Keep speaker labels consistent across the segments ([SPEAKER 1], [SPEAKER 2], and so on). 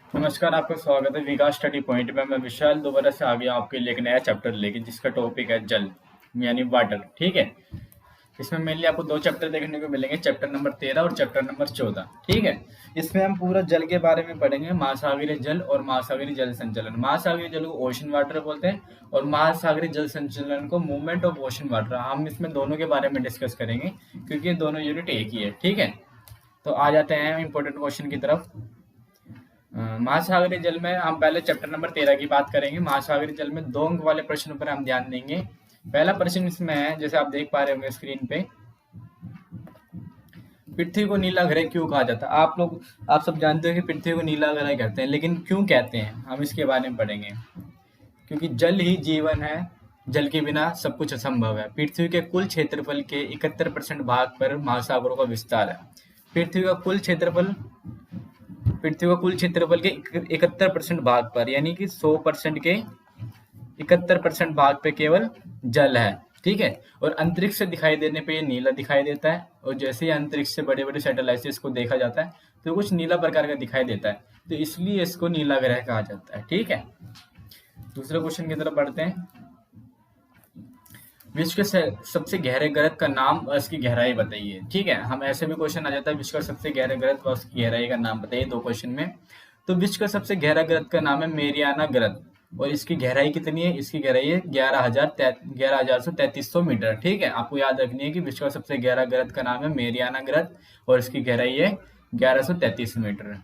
[SPEAKER 1] नमस्कार, आपका स्वागत है विकास स्टडी पॉइंट में। मैं विशाल दोबारा से आ गया आपके लिए एक नया चैप्टर लेके, जिसका टॉपिक है जल यानी वाटर। ठीक है, इसमें मेनली आपको दो चैप्टर देखने को मिलेंगे, चैप्टर नंबर 13 और चैप्टर नंबर 14। ठीक है, इसमें हम पूरा जल के बारे में पढ़ेंगे, महासागरीय जल और महासागरीय जल संचलन। महासागरीय जल को ओशन वाटर बोलते हैं और महासागरीय जल संचलन को मूवमेंट ऑफ ओशन वाटर। हम इसमें दोनों के बारे में डिस्कस करेंगे क्योंकि ये दोनों यूनिट एक ही है। ठीक है, तो आ जाते हैं इंपॉर्टेंट क्वेश्चन की तरफ। महासागरीय जल में हम पहले चैप्टर नंबर 13 की बात करेंगे। महासागरीय जल में 2 अंक वाले प्रश्नों पर हम ध्यान देंगे। पहला प्रश्न इसमें है, जैसे आप देख पा रहे होंगे स्क्रीन पे, पृथ्वी को नीला ग्रह क्यों कहा जाता है? आप सब जानते हो कि पृथ्वी को नीला ग्रह कहते हैं, लेकिन क्यों कहते हैं हम इसके बारे में पढ़ेंगे। क्योंकि जल ही जीवन है, जल के बिना सब कुछ असंभव है। पृथ्वी के कुल क्षेत्रफल के 71% भाग पर महासागरों का विस्तार है। पृथ्वी का कुल क्षेत्रफल पृथ्वी का कुल क्षेत्रफल के 71% भाग पर, यानी कि 100% के 71% भाग पे केवल जल है। ठीक है, और अंतरिक्ष से दिखाई देने पे ये नीला दिखाई देता है, और जैसे ही अंतरिक्ष से बड़े बड़े सैटेलाइट्स को देखा जाता है तो कुछ नीला प्रकार का दिखाई देता है, तो इसलिए इसको नीला ग्रह कहा जाता है। ठीक है, दूसरे क्वेश्चन की तरफ बढ़ते हैं। विश्व के सबसे गहरे ग्रह का नाम और इसकी गहराई बताइए। ठीक है, हम ऐसे भी क्वेश्चन आ जाता है, विश्व का सबसे गहरा ग्रह और उसकी गहराई का नाम बताइए, 2 क्वेश्चन में। तो विश्व का सबसे गहरा ग्रह का नाम है मेरियाना ग्रह, और इसकी गहराई कितनी है? इसकी गहराई है 11,000 से 3300 मीटर। ठीक है, आपको याद रखनी है कि विश्व का सबसे गहरा ग्रह का नाम है मेरियाना ग्रह और इसकी गहराई है 1133 मीटर।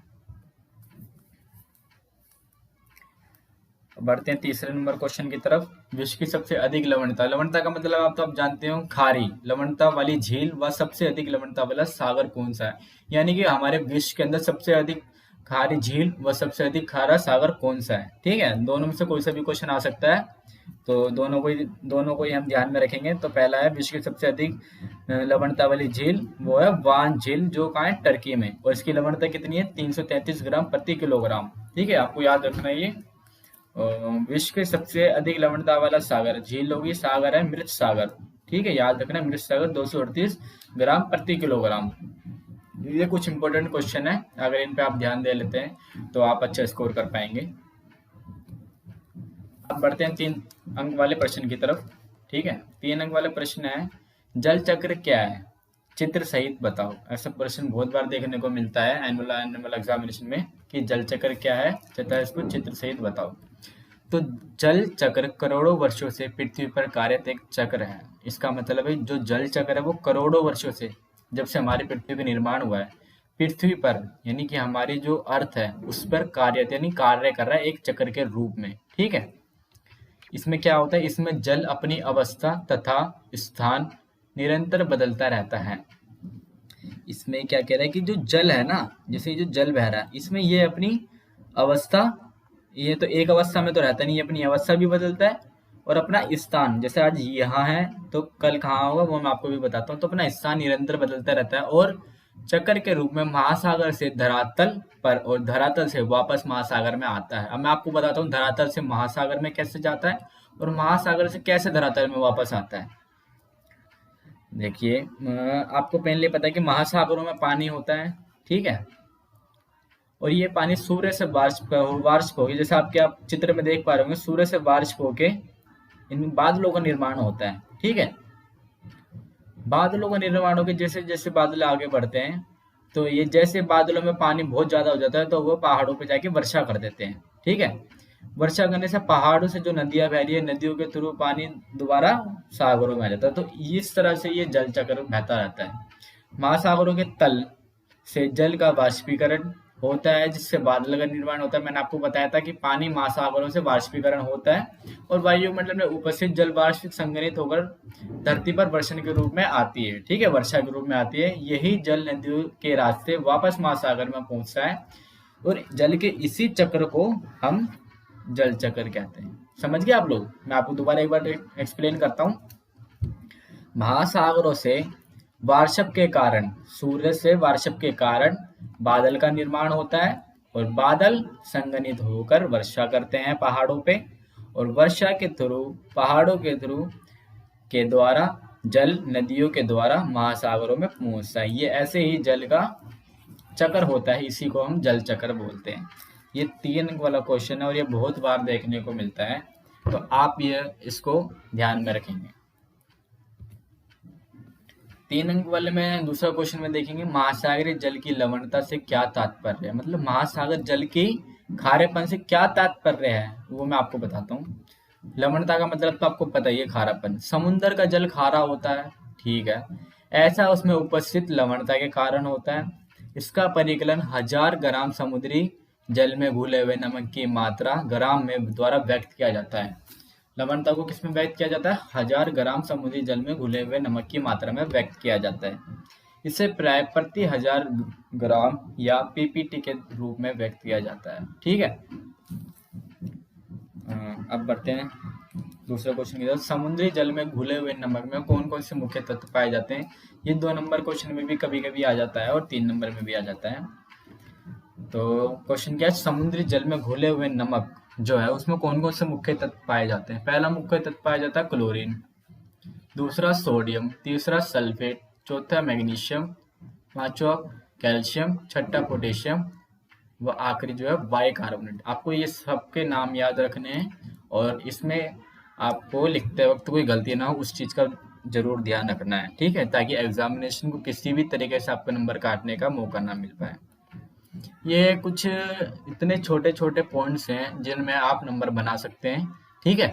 [SPEAKER 1] बढ़ते हैं तीसरे नंबर क्वेश्चन की तरफ। विश्व की सबसे अधिक लवणता, लवणता का मतलब आप जानते हो, खारी लवणता वाली झील व सबसे अधिक लवणता वाला सागर कौन सा है? यानी कि हमारे विश्व के अंदर सबसे अधिक खारी झील व सबसे अधिक खारा सागर कौन सा है? ठीक है, दोनों में से कोई सा भी क्वेश्चन आ सकता है, तो दोनों को ही हम ध्यान में रखेंगे। तो पहला है विश्व की सबसे अधिक लवणता वाली झील, वो है वान झील, जो कहाँ है? टर्की में, और इसकी लवणता कितनी है? 333 ग्राम प्रति किलोग्राम। ठीक है, आपको याद रखना है ये। विश्व के सबसे अधिक लवणता वाला सागर झील होगी, सागर है मृत सागर। ठीक है, याद रखना, मृत सागर 238 ग्राम प्रति किलोग्राम। ये कुछ इंपॉर्टेंट क्वेश्चन है, अगर इन पे आप ध्यान दे लेते हैं तो आप अच्छा स्कोर कर पाएंगे। अब बढ़ते हैं 3 अंक वाले प्रश्न की तरफ। ठीक है, 3 अंक वाला प्रश्न है, जल चक्र क्या है? चित्र सहित बताओ। ऐसा प्रश्न बहुत बार देखने को मिलता है एनुअल एग्जामिनेशन में कि जल चक्र क्या है, तथा इसको चित्र सहित बताओ। तो जल चक्र करोड़ों वर्षों से पृथ्वी पर कार्यरत एक चक्र है। इसका मतलब है जो जल चक्र है वो करोड़ों वर्षों से, जब से हमारी पृथ्वी का निर्माण हुआ है, पृथ्वी पर यानी कि हमारी जो अर्थ है उस पर कार्यरत यानी कार्य कर रहा है एक चक्र के रूप में। ठीक है, इसमें क्या होता है? इसमें जल अपनी अवस्था तथा स्थान निरंतर बदलता रहता है। इसमें क्या कह रहा है कि जो जल है ना, जैसे जो जल बह रहा है, इसमें ये अपनी अवस्था, ये तो एक अवस्था में तो रहता नहीं, अपनी अवस्था भी बदलता है और अपना स्थान, जैसे आज यहाँ है तो कल कहाँ होगा वो मैं आपको भी बताता हूँ। तो अपना स्थान निरंतर बदलता रहता है और चक्र के रूप में महासागर से धरातल पर और धरातल से वापस महासागर में आता है। अब मैं आपको बताता हूँ धरातल से महासागर में कैसे जाता है और महासागर से कैसे धरातल में वापस आता है। देखिए, आपको पहले पता है कि महासागरों में पानी होता है। ठीक है, और ये पानी सूर्य से वाष्प होके, जैसे आप चित्र में देख पा रहे होंगे, सूर्य से वाष्प होके इन बादलों का निर्माण होता है। ठीक है, बादलों का निर्माण होकर जैसे जैसे बादल आगे बढ़ते हैं, तो ये जैसे बादलों में पानी बहुत ज्यादा हो जाता है तो वो पहाड़ों पे जाके वर्षा कर देते हैं। ठीक है, वर्षा करने से पहाड़ों से जो नदियां बह रही है, नदियों के थ्रू पानी दोबारा सागरों में आ जाता है। तो इस तरह से ये जल चक्र बहता रहता है। महासागरों के तल से जल का वाष्पीकरण होता है, जिससे बादल का निर्माण होता है। मैंने आपको बताया था कि पानी महासागरों से वाष्पीकरण होता है और वायुमंडल में उपस्थित जल वाष्प संग्रहित होकर धरती पर वर्षण के रूप में आती है। ठीक है, वर्षा के रूप में आती है। यही जल नदियों के रास्ते वापस महासागर में पहुंचता है और जल के इसी चक्र को हम जल चक्र कहते हैं। समझ गए आप लोग? मैं आपको दोबारा एक बार एक्सप्लेन करता हूँ। महासागरों से वाष्प के कारण, सूर्य से वाष्प के कारण बादल का निर्माण होता है और बादल संघनित होकर वर्षा करते हैं पहाड़ों पे, और वर्षा के थ्रू पहाड़ों के थ्रू के द्वारा जल नदियों के द्वारा महासागरों में पहुंचता है। ये ऐसे ही जल का चक्र होता है, इसी को हम जल चक्र बोलते हैं। ये 3 अंक वाला क्वेश्चन है और ये बहुत बार देखने को मिलता है, तो आप ये इसको ध्यान में रखेंगे। 3 अंक वाले में दूसरा क्वेश्चन में देखेंगे, महासागरीय जल की लवणता से क्या तात्पर्य है, मतलब महासागर जल की खारेपन से क्या तात्पर्य है वो मैं आपको बताता हूँ। लवणता का मतलब तो आपको पता ही है, खारापन। समुद्र का जल खारा होता है, ठीक है, ऐसा उसमें उपस्थित लवणता के कारण होता है। इसका परिकलन 1000 ग्राम समुद्री जल में घुले हुए नमक की मात्रा ग्राम में द्वारा व्यक्त किया जाता है। लवणता को किसमें व्यक्त किया जाता है? 1000 ग्राम समुद्री जल में घुले हुए नमक की मात्रा में व्यक्त किया जाता है। इसे प्राय प्रति 1000 ग्राम या पीपीटी के रूप में व्यक्त किया जाता है, ठीक है। अब बढ़ते हैं दूसरे क्वेश्चन की तरफ। समुद्री जल में घुले हुए नमक में कौन कौन से मुख्य तत्व पाए जाते हैं? ये 2 नंबर क्वेश्चन में भी कभी कभी आ जाता है और 3 नंबर में भी आ जाता है। तो क्वेश्चन क्या है, समुद्री जल में घुले हुए नमक जो है उसमें कौन कौन से मुख्य तत्व पाए जाते हैं? पहला मुख्य तत्व पाया जाता है क्लोरीन, दूसरा सोडियम, तीसरा सल्फेट, चौथा मैग्नीशियम, पांचवा कैल्शियम, छठा पोटेशियम व आखिरी जो है बाइकार्बोनेट। आपको ये सबके नाम याद रखने हैं और इसमें आपको लिखते वक्त कोई गलती ना हो उस चीज का जरूर ध्यान रखना है, ठीक है, ताकि एग्जामिनेशन को किसी भी तरीके से आपको नंबर काटने का मौका ना मिल पाए। ये कुछ इतने छोटे छोटे पॉइंट्स हैं जिनमें आप नंबर बना सकते हैं, ठीक है।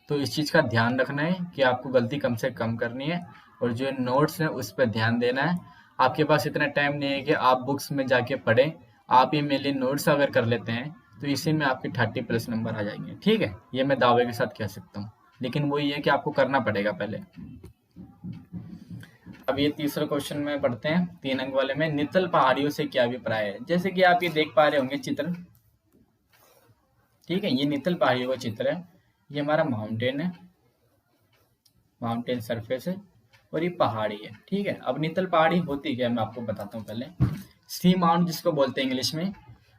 [SPEAKER 1] तो इस चीज़ का ध्यान रखना है कि आपको गलती कम से कम करनी है और जो नोट्स हैं उस पर ध्यान देना है। आपके पास इतना टाइम नहीं है कि आप बुक्स में जाके पढ़ें, आप ये मेरे लिए नोट्स अगर कर लेते हैं तो इसी में आपके 30+ नंबर आ जाएंगे, ठीक है। ये मैं दावे के साथ कह सकता हूँ, लेकिन वो ये है कि आपको करना पड़ेगा पहले। अब ये तीसरा क्वेश्चन में पढ़ते हैं 3 अंक वाले में, नितल पहाड़ियों से क्या अभिप्राय है? जैसे कि आप ये देख पा रहे होंगे चित्र, ठीक है, ये नितल पहाड़ियों का चित्र है। ये हमारा माउंटेन है, माउंटेन सरफेस है और ये पहाड़ी है, ठीक है। अब नितल पहाड़ी होती क्या है मैं आपको बताता हूँ पहले। सी माउंट जिसको बोलते हैं इंग्लिश में,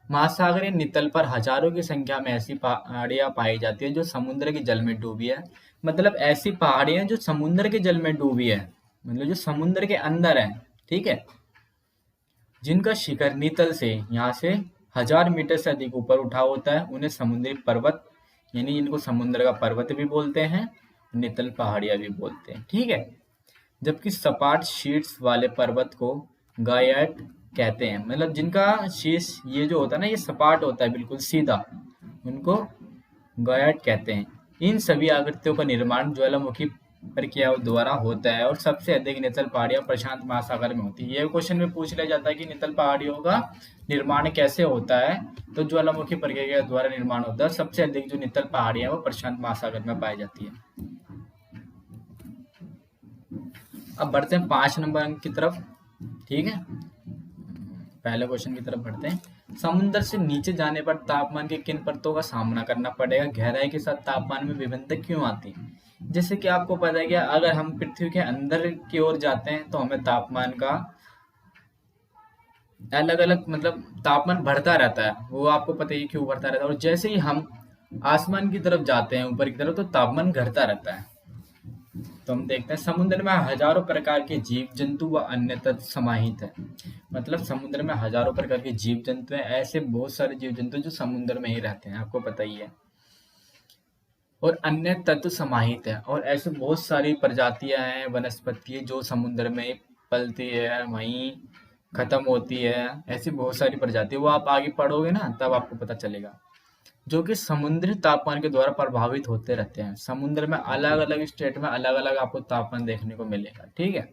[SPEAKER 1] महासागरीय नितल पर हजारों की संख्या में ऐसी पहाड़ियां पाई जाती है जो समुद्र के जल में डूबी है। मतलब ऐसी पहाड़ियां जो समुद्र के जल में डूबी है, मतलब जो समुद्र के अंदर है, ठीक है, जिनका शिखर नितल से यहाँ से 1000 मीटर से अधिक ऊपर उठा होता है, उन्हें समुद्री पर्वत यानी इनको समुद्र का पर्वत भी बोलते हैं, नितल पहाड़ियां भी बोलते हैं, ठीक है। जबकि सपाट शीर्ष वाले पर्वत को गायट कहते हैं, मतलब जिनका शीर्ष ये जो होता है ना ये सपाट होता है बिल्कुल सीधा, उनको गायट कहते हैं। इन सभी आकृतियों का निर्माण ज्वालामुखी प्रक्रिया द्वारा होता है और सबसे अधिक नितल पहाड़ियां प्रशांत महासागर में होती है। ये क्वेश्चन में पूछ लिया जाता है कि नितल पहाड़ियों का निर्माण कैसे होता है, तो ज्वालामुखी प्रक्रिया द्वारा निर्माण होता है। सबसे अधिक जो नितल पहाड़ियां वो प्रशांत महासागर में पाई जाती है। अब बढ़ते हैं 5 नंबर अंक की तरफ, ठीक है, पहले क्वेश्चन की तरफ बढ़ते हैं। समुद्र से नीचे जाने पर तापमान के किन परतों का सामना करना पड़ेगा? गहराई के साथ तापमान में विभिन्नता क्यों आती है? जैसे कि आपको पता है कि अगर हम पृथ्वी के अंदर की ओर जाते हैं तो हमें तापमान का अलग अलग मतलब तापमान बढ़ता रहता है, वो आपको पता है क्यों बढ़ता रहता है। और जैसे ही हम आसमान की तरफ जाते हैं ऊपर की तरफ तो तापमान घटता रहता है। तो हम देखते हैं समुद्र में हजारों प्रकार के जीव जंतु व अन्य तत्व समाहित है। मतलब समुद्र में हजारों प्रकार के जीव जंतु हैं, ऐसे बहुत सारे जीव जंतु जो समुद्र में ही रहते हैं, आपको पता ही है, और अन्य तत्व समाहित है। और ऐसे बहुत सारी प्रजातियां हैं वनस्पति जो समुद्र में पलती है वहीं खत्म होती है। ऐसी बहुत सारी प्रजाति, वो आप आगे पढ़ोगे ना तब आपको पता चलेगा, जो कि समुद्री तापमान के द्वारा प्रभावित होते रहते हैं। समुद्र में अलग अलग स्टेट में अलग अलग आपको तापमान देखने को मिलेगा, ठीक है।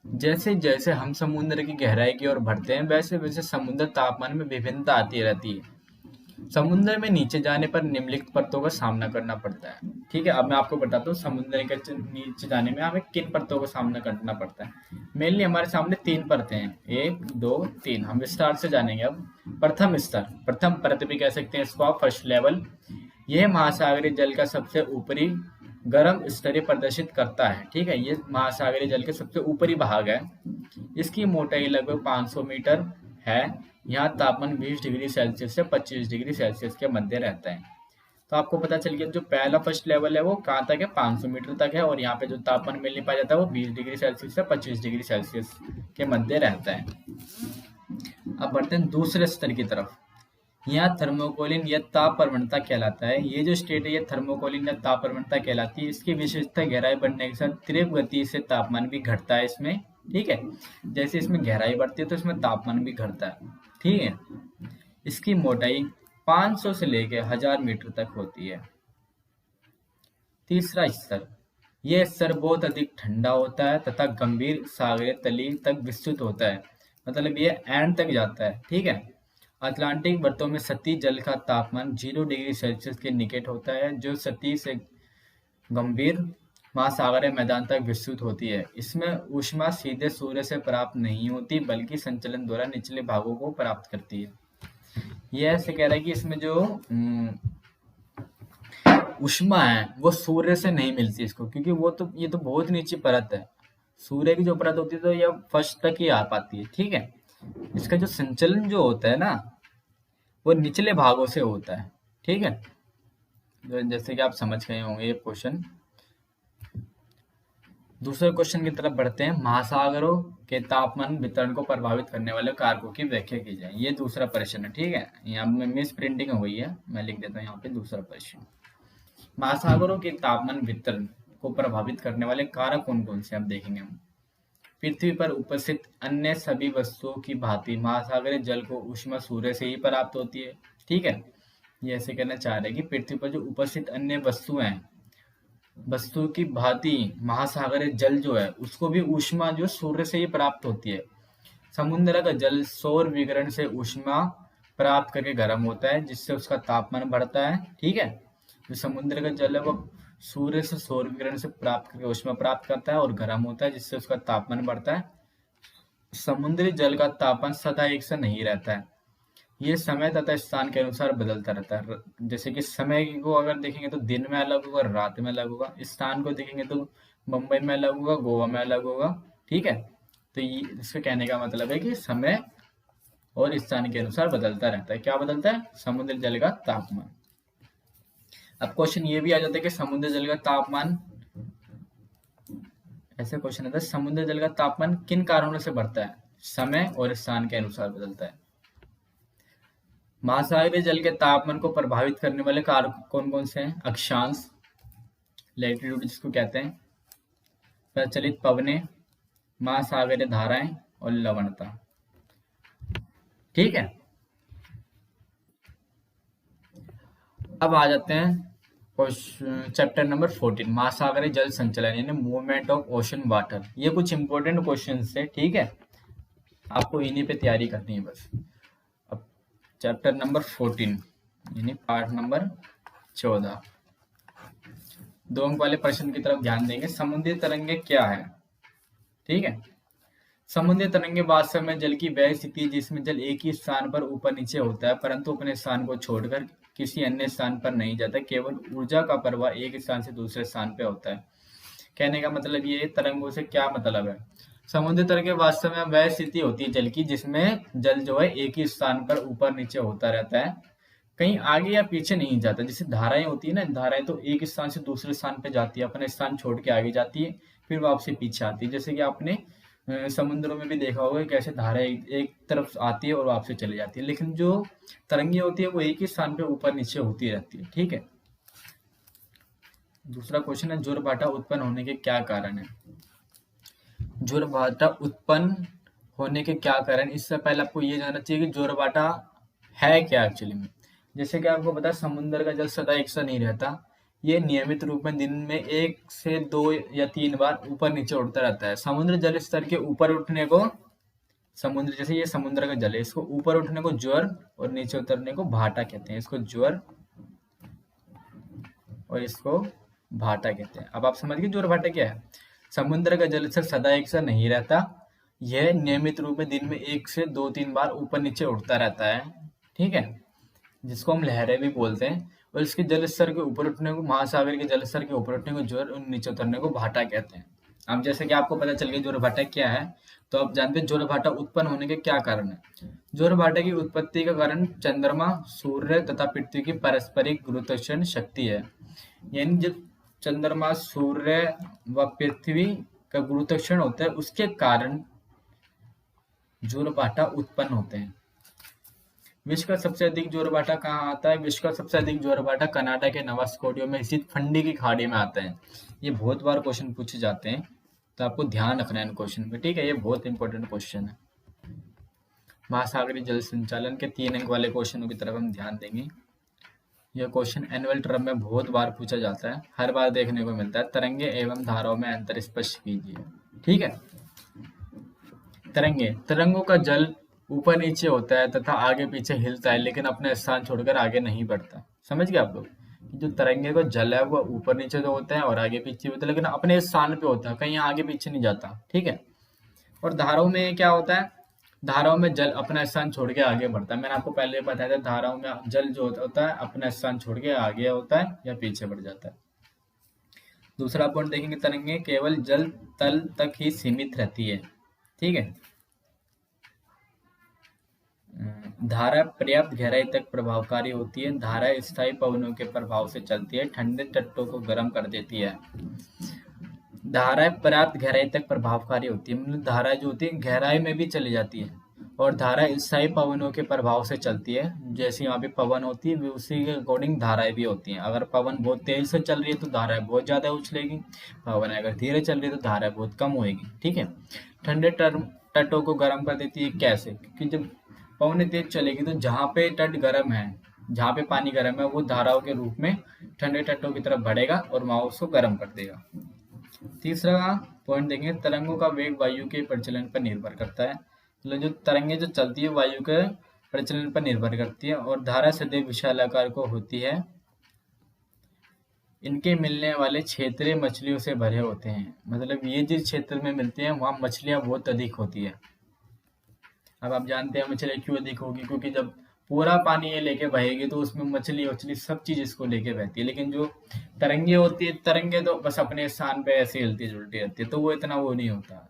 [SPEAKER 1] जैसे जैसे हम समुद्र की गहराई की ओर बढ़ते हैं वैसे वैसे समुद्र तापमान में विभिन्नता आती रहती है। समुद्र में नीचे जाने पर निम्नलिखित परतों का सामना करना पड़ता है, ठीक है। अब मैं आपको बताता हूँ समुद्र के नीचे जाने में हमें किन परतों का सामना करना पड़ता है। मेनली हमारे सामने 3 परतें हैं, 1 2 3। हम विस्तार से जानेंगे। अब प्रथम स्तर, प्रथम परत भी कह सकते हैं इसको आप, फर्स्ट लेवल। यह महासागरीय जल का सबसे ऊपरी गर्म स्तरीय प्रदर्शित करता है, ठीक है। ये महासागरीय जल के सबसे ऊपरी भाग है। इसकी मोटाई लगभग 500 मीटर है। यहाँ तापमान 20 डिग्री सेल्सियस से 25 डिग्री सेल्सियस के मध्य रहता है। तो आपको पता चल गया जो पहला फर्स्ट लेवल है वो कहाँ तक है, 500 मीटर तक है, और यहाँ पे जो तापमान मिल नहीं पाया जाता है वो 20 डिग्री सेल्सियस से 25 डिग्री सेल्सियस के मध्य रहता है। अब बढ़ते हैं दूसरे स्तर की तरफ। यहाँ थर्मोकोलिन या ताप प्रवणता कहलाता है। ये जो स्टेट है ये थर्मोकोलिन या ताप प्रवणता कहलाती है। इसकी विशेषता गहराई बढ़ने के साथ तीव्र गति से तापमान भी घटता है इसमें, ठीक है। जैसे इसमें गहराई बढ़ती है तो इसमें तापमान भी घटता है, ठीक है। इसकी मोटाई 500 से लेकर 1000 मीटर तक होती है। तीसरा स्तर, यह स्तर बहुत अधिक ठंडा होता है तथा गंभीर सागरीय तली तक विस्तृत होता है, मतलब ये एंड तक जाता है, ठीक है। अटलांटिक वर्तों में सतही जल का तापमान 0 डिग्री सेल्सियस के निकट होता है, जो सतही से गंभीर महासागरीय मैदान तक विस्तृत होती है। इसमें ऊष्मा सीधे सूर्य से प्राप्त नहीं होती बल्कि संचलन द्वारा निचले भागों को प्राप्त करती है। यह ऐसे कह रहा है कि इसमें जो ऊष्मा है वो सूर्य से नहीं मिलती इसको, क्योंकि ये तो बहुत नीची परत है। सूर्य की जो परत होती है तो ये फर्स्ट तक ही आ पाती है, ठीक है। इसका जो संचलन जो होता है ना वो निचले भागों से होता है, ठीक है। जैसे कि आप समझ गए होंगे ये क्वेश्चन। दूसरे क्वेश्चन की तरफ बढ़ते हैं। महासागरों के तापमान वितरण को प्रभावित करने वाले कारकों की व्याख्या की जाए। ये दूसरा प्रश्न है, ठीक है। यहाँ में मिस प्रिंटिंग हो गई है, मैं लिख देता हूँ यहाँ पे दूसरा प्रश्न। महासागरों के तापमान वितरण को प्रभावित करने वाले कारक कौन कौन से, अब देखेंगे हम। पृथ्वी पर उपस्थित अन्य सभी वस्तुओं की भांति महासागरीय जल को ऊष्मा सूर्य से ही प्राप्त होती है, ठीक है। ये ऐसे कहना चाह रहे हैं कि पृथ्वी पर जो उपस्थित अन्य वस्तुओं की भांति महासागरीय जल जो है उसको भी ऊष्मा जो सूर्य से ही प्राप्त होती है। समुद्र का जल सौर विकिरण से ऊष्मा प्राप्त करके गर्म होता है, जिससे उसका तापमान बढ़ता है, ठीक है। जो समुद्र का जल है वो सूर्य से सौर विकिरण से प्राप्त करके ऊष्मा प्राप्त करता है और गर्म होता है, जिससे उसका तापमान बढ़ता है। समुद्री जल का तापमान सदा एक सा नहीं रहता है, ये समय तथा स्थान के अनुसार बदलता रहता है। जैसे कि समय को अगर देखेंगे तो दिन में अलग होगा, रात में अलग होगा। स्थान को देखेंगे तो मुंबई में अलग होगा, गोवा में अलग होगा, ठीक है। तो ये इसके कहने का मतलब है कि समय और स्थान के अनुसार बदलता रहता है। क्या बदलता है? समुद्र जल का तापमान। अब क्वेश्चन ये भी आ जाता है कि समुद्र जल का तापमान, ऐसे क्वेश्चन आता है समुद्र जल का तापमान किन कारणों से बढ़ता है? समय और स्थान के अनुसार बदलता है। महासागरीय जल के तापमान को प्रभावित करने वाले कारक कौन कौन से हैं? अक्षांश, लैटिट्यूड जिसको कहते हैं, प्रचलित पवनें, महासागरीय धाराएं और लवणता, ठीक है। अब आ जाते हैं चैप्टर नंबर 14, महासागरीय जल संचलन यानी मूवमेंट ऑफ ओशन वाटर। ये कुछ इंपॉर्टेंट क्वेश्चन है, ठीक है। आपको इन्हीं पे तैयारी करनी है बस। अब चैप्टर नंबर 14 यानी पार्ट नंबर 14, 2 अंक वाले प्रश्न की तरफ ध्यान देंगे। समुद्री तरंगे क्या है, ठीक है। समुद्री तरंगे वास्तव में जल की वह स्थिति जिसमें जल एक ही स्थान पर ऊपर नीचे होता है, परंतु अपने स्थान को छोड़कर किसी अन्य स्थान पर नहीं जाता। केवल ऊर्जा का प्रवाह एक स्थान से दूसरे स्थान पे होता है। कहने का मतलब ये तरंगों से क्या मतलब है? समुद्री तरंगे वास्तव में वह स्थिति होती है जल की जिसमें जल जो है एक ही स्थान पर ऊपर नीचे होता रहता है, कहीं आगे या पीछे नहीं जाता। जैसे धाराएं होती है ना, धाराएं तो एक स्थान से दूसरे स्थान पे जाती है, अपने स्थान छोड़ के आगे जाती है, फिर वापसी पीछे आती है। जैसे कि आपने समुद्रों में भी देखा होगा कैसे धाराएं एक तरफ आती है और वापसी चली जाती है, लेकिन जो तरंगे होती है वो एक ही स्थान पे ऊपर नीचे होती रहती है, ठीक है। दूसरा क्वेश्चन है ज्वारभाटा उत्पन्न होने के क्या कारण है? ज्वारभाटा उत्पन्न होने के क्या कारण? इससे पहले आपको ये जानना चाहिए कि ज्वारभाटा है क्या एक्चुअली में। जैसे कि आपको पता है समुद्र का जल सदा एक सा नहीं रहता, ये नियमित रूप में दिन में 1 से 2 या 3 बार ऊपर नीचे उड़ता रहता है। समुद्र जल स्तर के ऊपर उठने को समुद्र, जैसे ये समुद्र का जल है, इसको ऊपर उठने को ज्वर और नीचे उतरने को भाटा कहते हैं। इसको ज्वर और इसको भाटा कहते हैं। अब आप समझ गए ज्वर भाटा क्या है। समुद्र का जल स्तर सदा एक सा नहीं रहता, यह नियमित रूप में दिन में 1 से 2-3 बार ऊपर नीचे उठता रहता है, ठीक है, जिसको हम लहरें भी बोलते हैं। और इसके जल स्तर के ऊपर उठने को, महासागर के जल स्तर के ऊपर उठने को ज्वर और नीचे उतरने को भाटा कहते हैं। अब जैसे कि आपको पता चल गया ज्वारभाटा क्या है, तो आप जानते हैं ज्वारभाटा उत्पन्न होने के क्या कारण है। ज्वारभाटा की उत्पत्ति का कारण चंद्रमा, सूर्य तथा पृथ्वी की पारस्परिक गुरुत्वाकर्षण शक्ति है। यानी जब चंद्रमा, सूर्य व पृथ्वी का गुरुत्वाकर्षण होता है उसके कारण ज्वारभाटा उत्पन्न होते हैं। विश्व का सबसे अधिक ज्वारभाटा कहाँ आता है? विश्व का सबसे अधिक ज्वारभाटा कनाडा के नवा स्कॉटिया में स्थित फंडी की खाड़ी में आता है। ये बहुत बार क्वेश्चन पूछे जाते हैं, तो आपको ध्यान रखना है इन क्वेश्चन पे, ठीक है? ये बहुत इंपॉर्टेंट क्वेश्चन है। महासागरीय जल संचालन के 3 अंक वाले क्वेश्चनों की तरफ हम ध्यान देंगे। यह क्वेश्चन एनुअल टर्म में बहुत बार पूछा जाता है, हर बार देखने को मिलता है। तरंगे एवं धाराओं में अंतर स्पष्ट कीजिए, ठीक है? तरंगों का जल ऊपर नीचे होता है तथा आगे पीछे हिलता है, लेकिन अपने स्थान छोड़कर आगे नहीं बढ़ता। समझ गए आप लोग? जो तरंगे का जल है वो ऊपर नीचे तो होता है और आगे पीछे होता है, लेकिन अपने स्थान पे होता है, कहीं आगे पीछे नहीं जाता, ठीक है? और धाराओं में क्या होता है? धाराओं में जल अपना स्थान छोड़ के आगे बढ़ता है। मैंने आपको पहले बताया था, धाराओं में जल जो होता है अपना स्थान छोड़ के आगे होता है या पीछे बढ़ जाता है। दूसरा पॉइंट देखेंगे, तरंगे केवल जल तल तक ही सीमित रहती है, ठीक है? धारा पर्याप्त गहराई तक प्रभावकारी होती है। धारा स्थायी पवनों के प्रभाव से चलती है, ठंडे तटों को गर्म कर देती है। धारा पर्याप्त गहराई तक प्रभावकारी होती है, मतलब धारा जो होती है गहराई में भी चली जाती है। और धारा स्थायी पवनों के प्रभाव से चलती है, जैसे यहाँ पे पवन होती है उसी के अकॉर्डिंग धाराएं भी होती हैं। अगर पवन बहुत तेज से चल रही है तो धाराएं बहुत ज्यादा उछलेगी, पवन अगर धीरे चल रही है तो धाराएं बहुत कम होगी, ठीक है? ठंडे तटों को गर्म कर देती है, कैसे? क्योंकि जब पवन तेज चलेगी तो जहाँ पे तट गर्म है, जहाँ पे पानी गर्म है, वो धाराओं के रूप में ठंडे तटों की तरफ बढ़ेगा और वहां उसको गर्म कर देगा। तीसरा पॉइंट देखेंगे, तरंगों का वेग वायु के प्रचलन पर निर्भर करता है। मतलब जो तरंगे जो चलती है वायु के प्रचलन पर निर्भर करती है। और धारा सदैव विशालाकार को होती है, इनके मिलने वाले क्षेत्र मछलियों से भरे होते हैं। मतलब ये जिस क्षेत्र में मिलते हैं वहां मछलियां बहुत अधिक होती है। अब आप जानते हैं मछलियां क्यों अधिक होगी? क्योंकि जब पूरा पानी ये लेके बहेगी तो उसमें मछली सब चीज इसको लेके बहती है। लेकिन जो तरंगे होती है, तरंगे तो बस अपने स्थान पे ऐसे हिलती जुलती रहती है, तो वो इतना वो नहीं होता।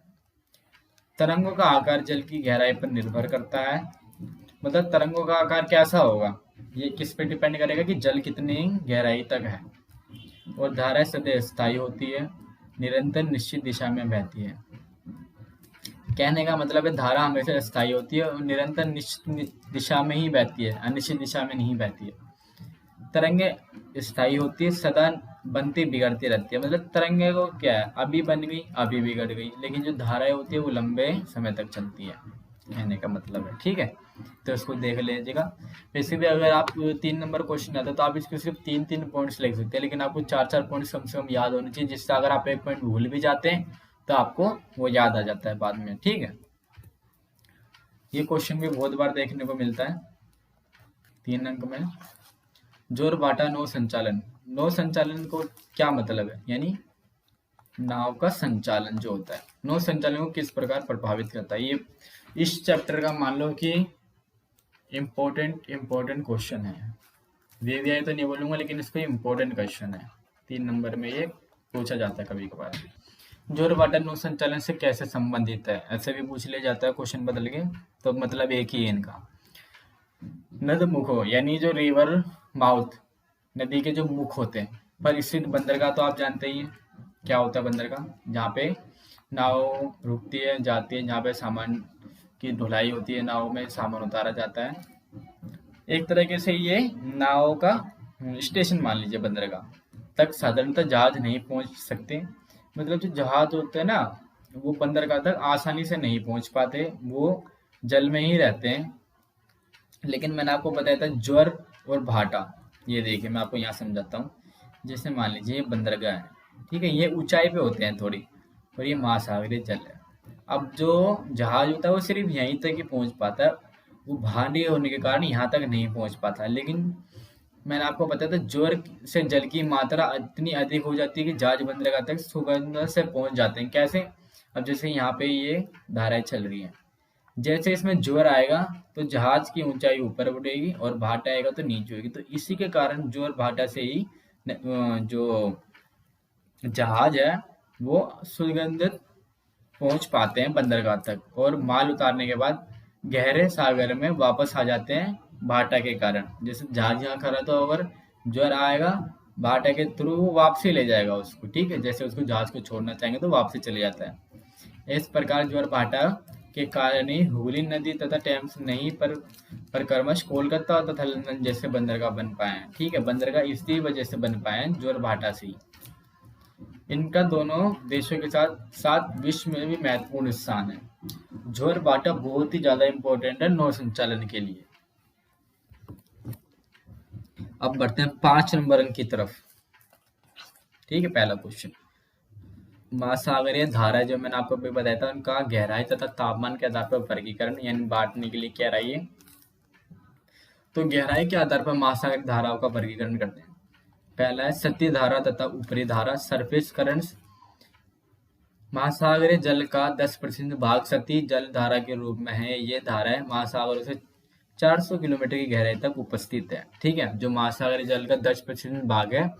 [SPEAKER 1] तरंगों का आकार जल की गहराई पर निर्भर करता है। मतलब तरंगों का आकार कैसा होगा ये किस पे डिपेंड करेगा कि जल कितनी गहराई तक है। और धारा सदैव स्थायी होती है, निरंतर निश्चित दिशा में बहती है। कहने का मतलब है धारा हमेशा स्थायी होती है और निरंतर निश्चित दिशा में ही बहती है, अनिश्चित दिशा में नहीं बहती है। तरंगे स्थायी होती है, सदा बनती बिगड़ती रहती है। मतलब तरंगे को क्या है, अभी बन गई अभी बिगड़ गई, लेकिन जो धाराएं होती है वो लंबे समय तक चलती है, कहने का मतलब है, ठीक है? तो इसको देख लीजिएगा। वैसे भी अगर आप 3 नंबर क्वेश्चन आता है तो आप इसको सिर्फ 3 पॉइंट्स लिख सकते हैं, लेकिन आपको 4 पॉइंट्स कम से कम याद होने चाहिए, जिससे अगर आप एक पॉइंट भूल भी जाते हैं तो आपको वो याद आ जाता है बाद में, ठीक है? ये क्वेश्चन भी बहुत बार देखने को मिलता है 3 अंक में। ज्वारभाटा नौ संचालन। नौ संचालन को क्या मतलब है? यानी नाव का संचालन जो होता है, नौ संचालन को किस प्रकार प्रभावित करता है? ये इस चैप्टर का मान लो कि इम्पोर्टेंट क्वेश्चन है। वीवीआई तो नहीं बोलूंगा, लेकिन इसको इम्पोर्टेंट क्वेश्चन है, 3 नंबर में ये पूछा जाता है कभी कभार। ज्वारभाटा नौ संचालन से कैसे संबंधित है? ऐसे भी पूछ लिया जाता है क्वेश्चन बदल के, तो मतलब एक ही है इनका। नद मुखो यानी जो रिवर माउथ, नदी के जो मुख होते हैं पर स्थित बंदरगाह, तो आप जानते ही हैं क्या होता है बंदरगाह, जहाँ पे नाव रुकती है जाती है, जहाँ पे सामान की ढुलाई होती है, नाव में सामान उतारा जाता है। एक तरीके से ये नाव का स्टेशन मान लीजिए, बंदरगाह तक साधारणतः जहाज नहीं पहुंच सकते। मतलब जो जहाज होते हैं ना वो बंदरगाह तक आसानी से नहीं पहुंच पाते, वो जल में ही रहते हैं। लेकिन मैंने आपको बताया था ज्वर और भाटा, ये देखिए मैं आपको यहाँ समझाता हूँ। जैसे मान लीजिए ये बंदरगाह है, ठीक है, ये ऊंचाई पे होते हैं थोड़ी, और ये महासागरीय जल है। अब जो जहाज होता है वो सिर्फ यहीं तक ही पहुंच पाता है, वो भारी होने के कारण यहाँ तक नहीं पहुंच पाता। लेकिन मैंने आपको बताया था ज्वर से जल की मात्रा इतनी अधिक हो जाती है कि जहाज बंदरगाह तक सुगंध से पहुंच जाते हैं। कैसे? अब जैसे यहाँ पे ये धाराएं चल रही हैं, जैसे इसमें ज्वर आएगा तो जहाज की ऊंचाई ऊपर उठेगी और भाटा आएगा तो नीचे होगी। तो इसी के कारण ज्वर भाटा से ही जो जहाज है वो सुगंधित पहुंच पाते हैं बंदरगाह तक, और माल उतारने के बाद गहरे सागर में वापस आ जाते हैं भाटा के कारण। जैसे जहाज यहाँ खड़ा तो अगर ज्वर आएगा भाटा के थ्रू वो वापसी ले जाएगा उसको, ठीक है? जैसे उसको जहाज को छोड़ना चाहेंगे तो वापसी चले जाता है। इस प्रकार ज्वर भाटा के कारण ही हुगली नदी तथा टेम्स नहीं पर क्रमश कोलकाता तथा लंदन जैसे बंदरगाह बन पाए हैं। ठीक है, बंदरगाह इसी वजह से बन पाए हैं जोरभाटा से ही। इनका दोनों देशों के साथ साथ विश्व में भी महत्वपूर्ण स्थान है। जोरभाटा बहुत ही ज्यादा इंपॉर्टेंट है नौ संचालन के लिए। अब बढ़ते हैं 5 नंबर अंक की तरफ। ठीक है, पहला क्वेश्चन, महासागरीय धारा जो मैंने आपको अभी बताया था उनका गहराई तथा तापमान के आधार पर वर्गीकरण यानी बांटने के लिए क्या रही है। तो गहराई के आधार पर महासागरीय धाराओं का वर्गीकरण करते हैं। पहला है सतही धारा तथा ऊपरी धारा, सरफेस करंट्स। महासागरीय जल का 10% भाग सतही जल धारा के रूप में है। ये धाराएं महासागरों से 400 किलोमीटर की गहराई तक उपस्थित है। ठीक है, जो महासागरीय जल का 10% भाग है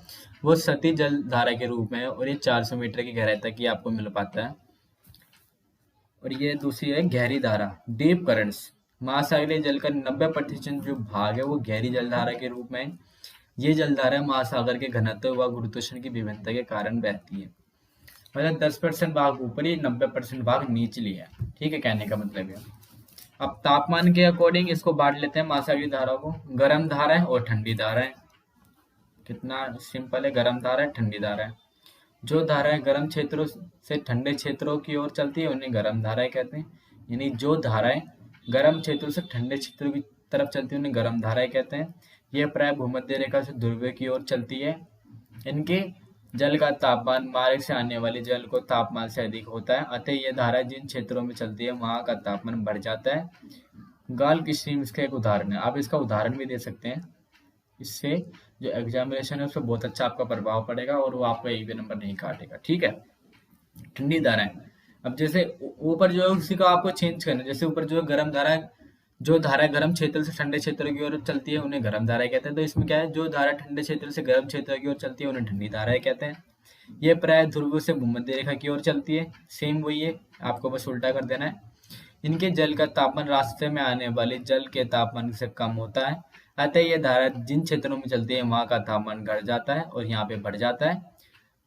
[SPEAKER 1] वो सतही जल धारा के रूप में है और ये 400 मीटर की गहराई तक ही आपको मिल पाता है। और ये दूसरी है गहरी धारा, डीप करंट्स। महासागरीय जल का 90% जो भाग है वो गहरी जलधारा के रूप में है। ये जलधारा महासागर के घनत्व व गुरुत्वाकर्षण की विभिन्नता के कारण बहती है। मतलब 10% भाग ऊपरी, 90% भाग निचली है। ठीक है, कहने का मतलब है। अब तापमान के अकॉर्डिंग इसको बांट लेते हैं महासागरीय धाराओं को, गर्म धारा है और ठंडी धारा है। कितना सिंपल है, गर्म धारा है, ठंडी धारा है। जो धाराएं गर्म क्षेत्रों से ठंडे क्षेत्रों की ओर चलती है उन्हें गर्म धाराएं कहते हैं। यानी जो धाराएं गर्म क्षेत्रों से ठंडे क्षेत्रों की तरफ चलती है उन्हें गर्म धाराएं कहते हैं। यह प्राय भूमध्य रेखा से ध्रुव की ओर चलती है। इनके जल का तापमान मार्ग से आने वाले जल को तापमान से अधिक होता है, अतः यह धारा जिन क्षेत्रों में चलती है वहां का तापमान बढ़ जाता है। गाल की स्ट्रीम इसका एक उदाहरण है। आप इसका उदाहरण भी दे सकते हैं, इससे जो एग्जामिनेशन है उस पर बहुत अच्छा आपका प्रभाव पड़ेगा और वो आपका एक भी नंबर नहीं काटेगा। ठीक है, ठंडी धाराएं। अब जैसे ऊपर जो है उसी का आपको चेंज करना है। जैसे ऊपर जो है गर्म धारा, जो धारा गर्म क्षेत्र से ठंडे क्षेत्र की ओर चलती है उन्हें गर्म धाराएं कहते हैं। तो इसमें क्या है, जो धारा ठंडे क्षेत्र से गर्म क्षेत्र की ओर चलती है उन्हें ठंडी धाराएं कहते हैं। ये प्राय ध्रुव से भूमध्य रेखा की ओर चलती है। सेम वही है, आपको बस उल्टा कर देना है। इनके जल का तापमान रास्ते में आने वाले जल के तापमान से कम होता है, अतः यह धारा जिन क्षेत्रों में चलती है वहां का तापमान घट जाता है और यहाँ पे बढ़ जाता है।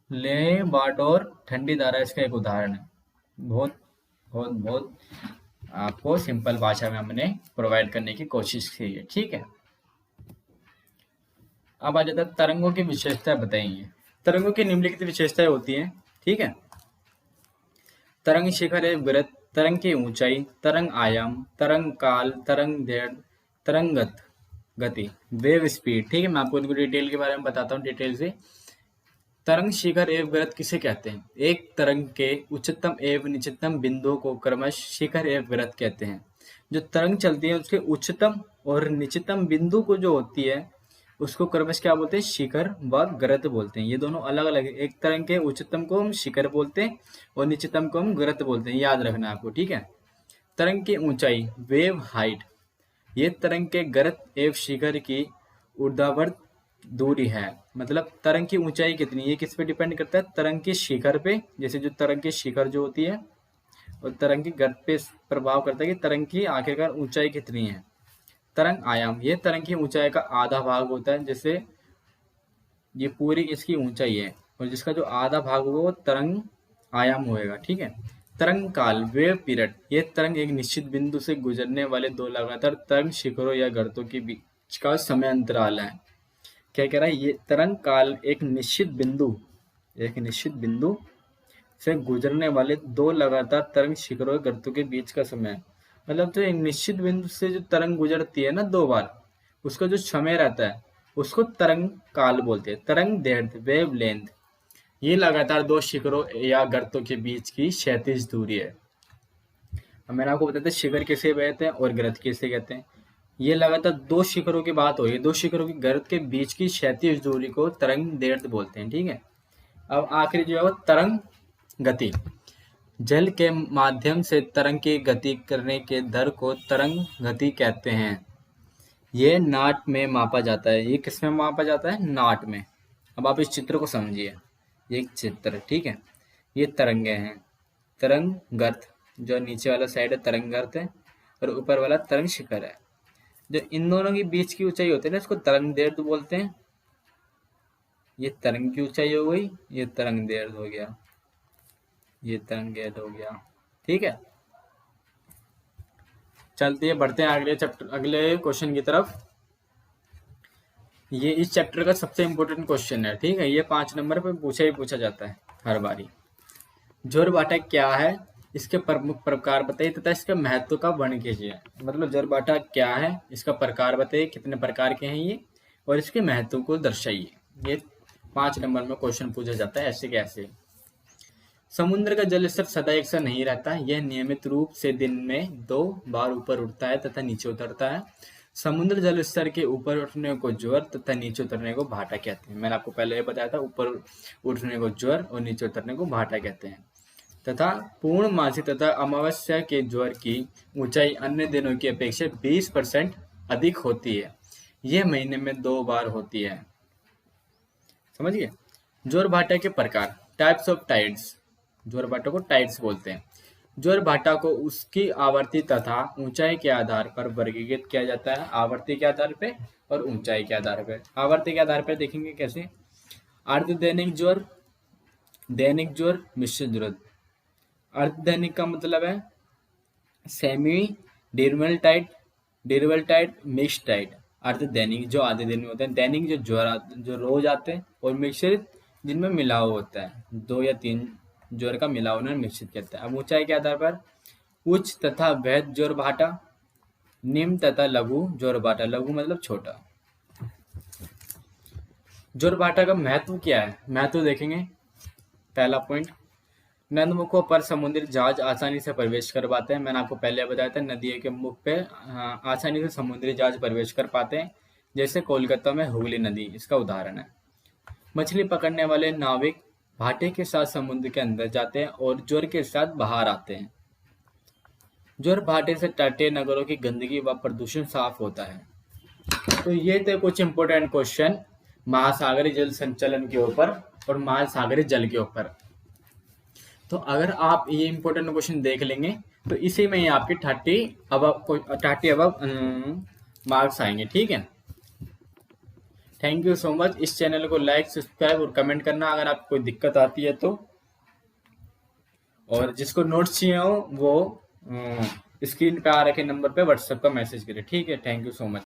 [SPEAKER 1] ले बाट और ठंडी धारा इसका एक उदाहरण है। बहुत बहुत बहुत आपको सिंपल भाषा में हमने प्रोवाइड करने की कोशिश की है। ठीक है, अब आ जाता है तरंगों की विशेषताएं बताएंगे। तरंगों की निम्नलिखित विशेषताएं होती हैं। ठीक है, तरंग शिखर है वृत्त, तरंग की ऊंचाई, तरंग आयाम, तरंग काल, तरंग दैर्घ्य, तरंगत गति, वेव स्पीड। ठीक है, मैं आपको इनको डिटेल के बारे में बताता हूँ डिटेल से। तरंग शिखर एवं वृत्त किसे कहते हैं? एक तरंग के उच्चतम एवं निचतम बिंदुओं को क्रमश शिखर एवं वृत्त कहते हैं। जो तरंग चलती है उसके उच्चतम और निचतम बिंदु को जो होती है उसको क्रमश क्या बोलते हैं? शिखर व वृत्त बोलते हैं। ये दोनों अलग अलग है। एक तरंग के उच्चतम को हम शिखर बोलते हैं और निचतम को हम वृत्त बोलते हैं, याद रखना आपको। ठीक है, तरंग की ऊंचाई, वेव हाइट, ये तरंग के गर्त एवं शिखर की ऊर्ध्वाधर दूरी है। मतलब तरंग की ऊंचाई कितनी, ये किस पे डिपेंड करता है? तरंग के शिखर पे। जैसे जो तरंग की शिखर जो होती है और तरंग की गर्त पे प्रभाव करता है कि तरंग की आखिरकार ऊंचाई कितनी है। तरंग आयाम, ये तरंग की ऊंचाई का आधा भाग होता है। जैसे ये पूरी इसकी ऊंचाई है और जिसका जो आधा भाग होगा वो तरंग आयाम होएगा। ठीक है, तरंग काल, वेव पीरियड, ये तरंग एक निश्चित बिंदु से गुजरने वाले दो लगातार तरंग शिखरों या गर्तों के बीच का समय अंतराल है। क्या कह रहा है? ये तरंग काल एक निश्चित बिंदु से गुजरने वाले दो लगातार तरंग शिखरों या गर्तों के बीच का समय है। मतलब जो एक निश्चित बिंदु से जो तरंग गुजरती है ना दो बार, उसका जो समय रहता है उसको तरंग काल बोलते हैं। तरंग दैर्घ्य, वेव लेंथ, ये लगातार दो शिखरों या गर्तों के बीच की क्षैतिज दूरी है। अब मैंने आपको बताया था शिखर किसे कहते हैं और गर्त किसे कहते हैं। ये लगातार दो शिखरों की बात हो रही है, दो शिखरों की गर्त के बीच की क्षैतिज दूरी को तरंग दैर्घ्य बोलते हैं। ठीक है, अब आखिरी जो है वो तरंग गति। जल के माध्यम से तरंग की गति करने के दर को तरंग गति कहते हैं। ये नाट में मापा जाता है। ये किस में मापा जाता है? नाट में। अब आप इस चित्र को समझिए, ये एक चित्र। ठीक है, ये तरंगे हैं। तरंग गर्त, जो नीचे वाला साइड है तरंग गर्त है और ऊपर वाला तरंग शिखर है। जो इन दोनों के बीच की ऊंचाई होती है ना इसको तरंग दैर्घ्य बोलते हैं। ये तरंग की ऊंचाई हो गई, ये तरंग दैर्घ्य हो गया, ये तरंग दैर्घ्य हो गया। ठीक है, चलते हैं, बढ़ते हैं अगले चैप्टर, अगले क्वेश्चन की तरफ। ये इस चैप्टर का सबसे इम्पोर्टेंट क्वेश्चन है, ठीक है। ये 5 नंबर पे पूछा जाता है हर बारी। ज्वारभाटा क्या है, इसके प्रमुख प्रकार बताइए तथा इसके महत्व का वर्णन कीजिए। मतलब ज्वारभाटा क्या है, इसका प्रकार बताइए, कितने प्रकार के हैं ये, और इसके महत्व को दर्शाइए। ये 5 नंबर में क्वेश्चन पूछा जाता है ऐसे कैसे। समुद्र का जल स्तर सदा एक सा नहीं रहता, यह नियमित रूप से दिन में 2 बार ऊपर उठता है तथा नीचे उतरता है। समुद्र जल स्तर के ऊपर उठने को ज्वर तथा नीचे उतरने को भाटा कहते हैं। मैंने आपको पहले ये बताया था, ऊपर उठने को ज्वर और नीचे उतरने को भाटा कहते हैं। तथा पूर्णमासी तथा अमावस्या के ज्वर की ऊंचाई अन्य दिनों की अपेक्षा 20% अधिक होती है। यह महीने में 2 बार होती है। समझिए। ज्वारभाटा के प्रकार, टाइप्स ऑफ टाइड्स। ज्वारभाटा को टाइड्स बोलते हैं। ज्वारभाटा को उसकी आवर्ती तथा ऊंचाई के आधार पर वर्गीकृत किया जाता है। आवर्ती के आधार पे और ऊंचाई के आधार पर। आवर्ती के आधार पर देखेंगे कैसे, अर्धदैनिक ज्वर, दैनिक ज्वर, मिश्रित ज्वर। अर्धदैनिक का मतलब है semi diurnal tide, diurnal tide, mix tide. अर्धदैनिक जो आधे दिन में होते हैं, दैनिक जो ज्वर जो रोज आते हैं, और मिश्रित जिनमें मिलाव होता है, 2 या 3 ज्वर का मिलाव उन्हें मिश्रित कहता है। अब ऊंचाई के आधार पर उच्च तथा वृहद ज्वारभाटा, निम्न तथा लघु ज्वारभाटा। लघु मतलब छोटा। ज्वारभाटा का महत्व क्या है, महत्व देखेंगे। पहला पॉइंट, नदमुखों पर समुद्री जहाज आसानी से प्रवेश कर पाते हैं। मैंने आपको पहले बताया था, नदियों के मुख पे आसानी से समुद्री जहाज प्रवेश कर पाते हैं, जैसे कोलकाता में हुगली नदी इसका उदाहरण है। मछली पकड़ने वाले नाविक भाटे के साथ समुद्र के अंदर जाते हैं और ज्वर के साथ बाहर आते हैं। ज्वर भाटे से तटीय नगरों की गंदगी व प्रदूषण साफ होता है। तो ये थे कुछ इंपोर्टेंट क्वेश्चन महासागरीय जल संचलन के ऊपर और महासागरीय जल के ऊपर। तो अगर आप ये इंपोर्टेंट क्वेश्चन देख लेंगे तो इसी में ही आपके 30 अबव मार्क्स आएंगे, ठीक है। Thank you so much. इस चैनल को लाइक, सब्सक्राइब और कमेंट करना अगर आपको कोई दिक्कत आती है तो। और जिसको नोट्स चाहिए हो वो स्क्रीन पे आ रखे नंबर पे व्हाट्सएप का मैसेज करें, ठीक है। Thank you so much.